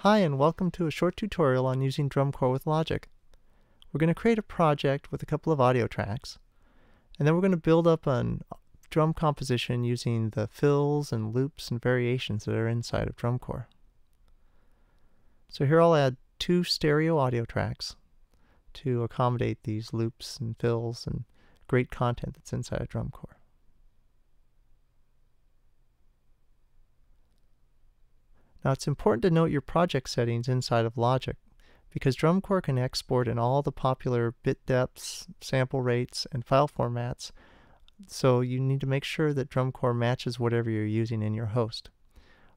Hi, and welcome to a short tutorial on using DrumCore with Logic. We're going to create a project with a couple of audio tracks, and then we're going to build up a drum composition using the fills and loops and variations that are inside of DrumCore. So here I'll add 2 stereo audio tracks to accommodate these loops and fills and great content that's inside of DrumCore. Now it's important to note your project settings inside of Logic, because DrumCore can export in all the popular bit depths, sample rates, and file formats, so you need to make sure that DrumCore matches whatever you're using in your host.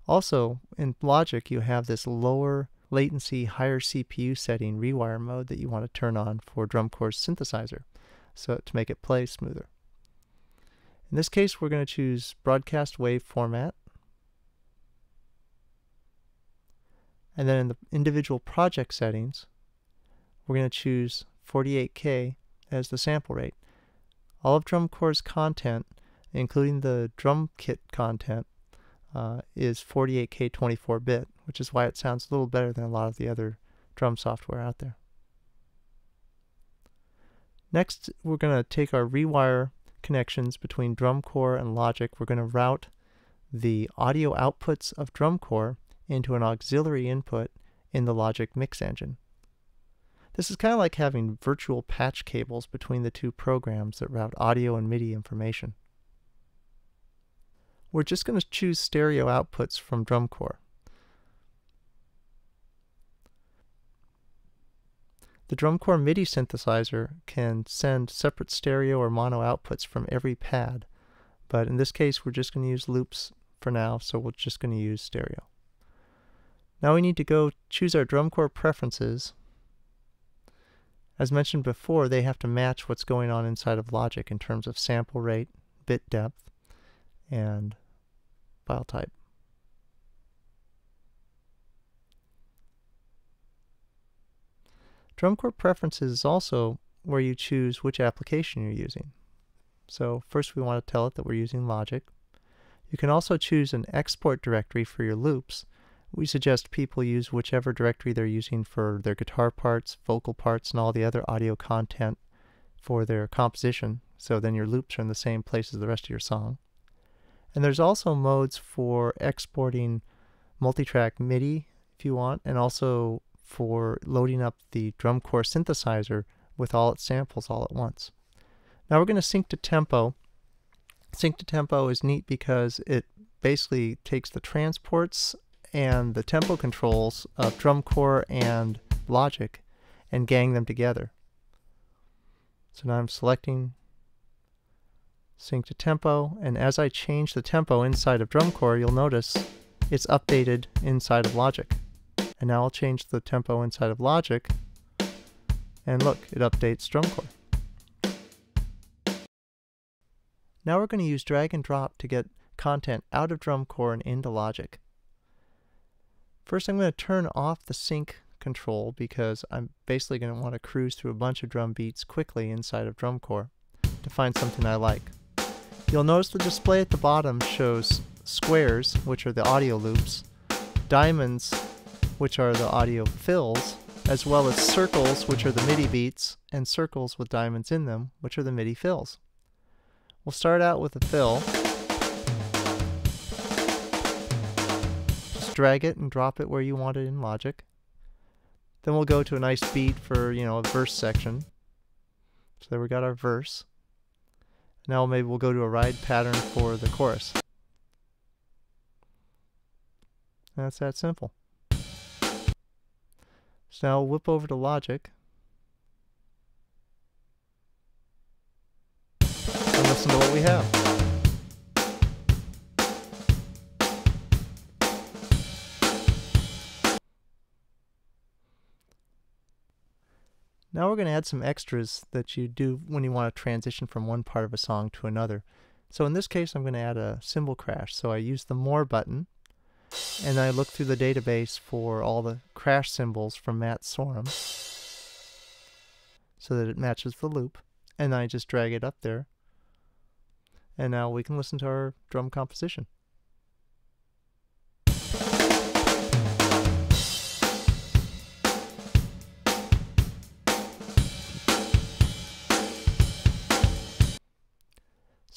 Also, in Logic you have this lower latency, higher CPU setting rewire mode that you want to turn on for DrumCore's synthesizer, so to make it play smoother. In this case we're going to choose broadcast wave format. And then in the individual project settings, we're going to choose 48K as the sample rate. All of DrumCore's content, including the drum kit content, is 48K 24-bit, which is why it sounds a little better than a lot of the other drum software out there. Next, we're going to take our rewire connections between DrumCore and Logic. We're going to route the audio outputs of DrumCore into an auxiliary input in the Logic mix engine. This is kind of like having virtual patch cables between the two programs that route audio and MIDI information. We're just going to choose stereo outputs from DrumCore. The DrumCore MIDI synthesizer can send separate stereo or mono outputs from every pad, but in this case we're just going to use loops for now, so we're just going to use stereo. Now we need to go choose our DrumCore preferences. As mentioned before, they have to match what's going on inside of Logic in terms of sample rate, bit depth, and file type. DrumCore preferences is also where you choose which application you're using. So first we want to tell it that we're using Logic. You can also choose an export directory for your loops. We suggest people use whichever directory they're using for their guitar parts, vocal parts, and all the other audio content for their composition, so then your loops are in the same place as the rest of your song. And there's also modes for exporting multitrack MIDI if you want, and also for loading up the DrumCore synthesizer with all its samples all at once. Now we're going to sync to tempo. Sync to tempo is neat because it basically takes the transports and the tempo controls of DrumCore and Logic and gang them together. So now I'm selecting sync to tempo, and as I change the tempo inside of DrumCore, you'll notice it's updated inside of Logic. And now I'll change the tempo inside of Logic, and look, it updates DrumCore. Now we're going to use drag and drop to get content out of DrumCore and into Logic. First I'm going to turn off the sync control because I'm basically going to want to cruise through a bunch of drum beats quickly inside of DrumCore to find something I like. You'll notice the display at the bottom shows squares, which are the audio loops, diamonds, which are the audio fills, as well as circles, which are the MIDI beats, and circles with diamonds in them, which are the MIDI fills. We'll start out with a fill. Drag it and drop it where you want it in Logic. Then we'll go to a nice beat for, a verse section. So there we got our verse. Now maybe we'll go to a ride pattern for the chorus. And that's that simple. So now we'll whip over to Logic and listen to what we have. Now we're going to add some extras that you do when you want to transition from one part of a song to another. So in this case I'm going to add a cymbal crash. So I use the More button, and I look through the database for all the crash cymbals from Matt Sorum so that it matches the loop, and I just drag it up there, and now we can listen to our drum composition.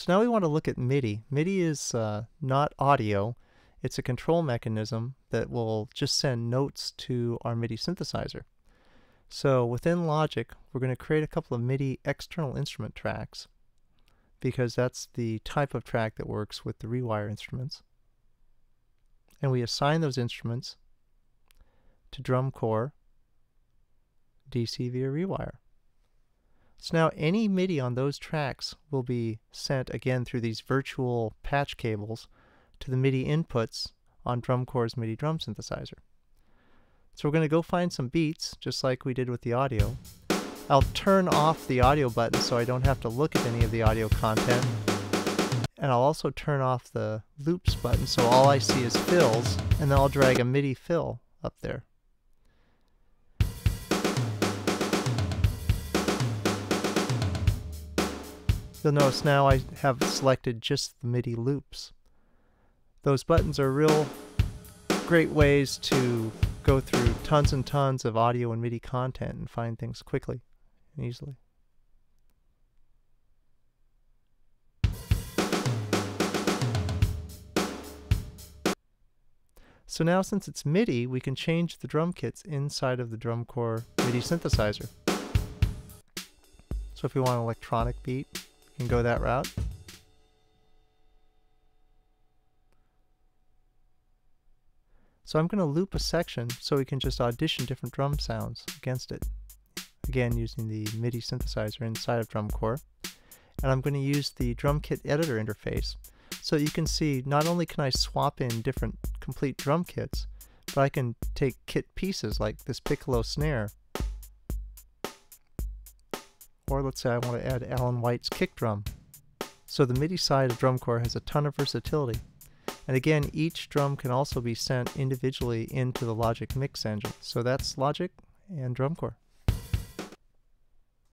So now we want to look at MIDI. MIDI is not audio. It's a control mechanism that will just send notes to our MIDI synthesizer. So within Logic, we're going to create a couple of MIDI external instrument tracks because that's the type of track that works with the rewire instruments. And we assign those instruments to DrumCore DC via rewire. So now any MIDI on those tracks will be sent again through these virtual patch cables to the MIDI inputs on DrumCore's MIDI drum synthesizer. So we're going to go find some beats, just like we did with the audio. I'll turn off the audio button so I don't have to look at any of the audio content. And I'll also turn off the loops button so all I see is fills, and then I'll drag a MIDI fill up there. You'll notice now I have selected just the MIDI loops. Those buttons are real great ways to go through tons and tons of audio and MIDI content and find things quickly and easily. So now since it's MIDI, we can change the drum kits inside of the DrumCore MIDI synthesizer. So if we want an electronic beat, we can go that route. So I'm going to loop a section so we can just audition different drum sounds against it. Again, using the MIDI synthesizer inside of DrumCore. And I'm going to use the drum kit editor interface so you can see not only can I swap in different complete drum kits, but I can take kit pieces like this piccolo snare. Or let's say I want to add Alan White's kick drum. So the MIDI side of DrumCore has a ton of versatility. And again, each drum can also be sent individually into the Logic mix engine. So that's Logic and DrumCore.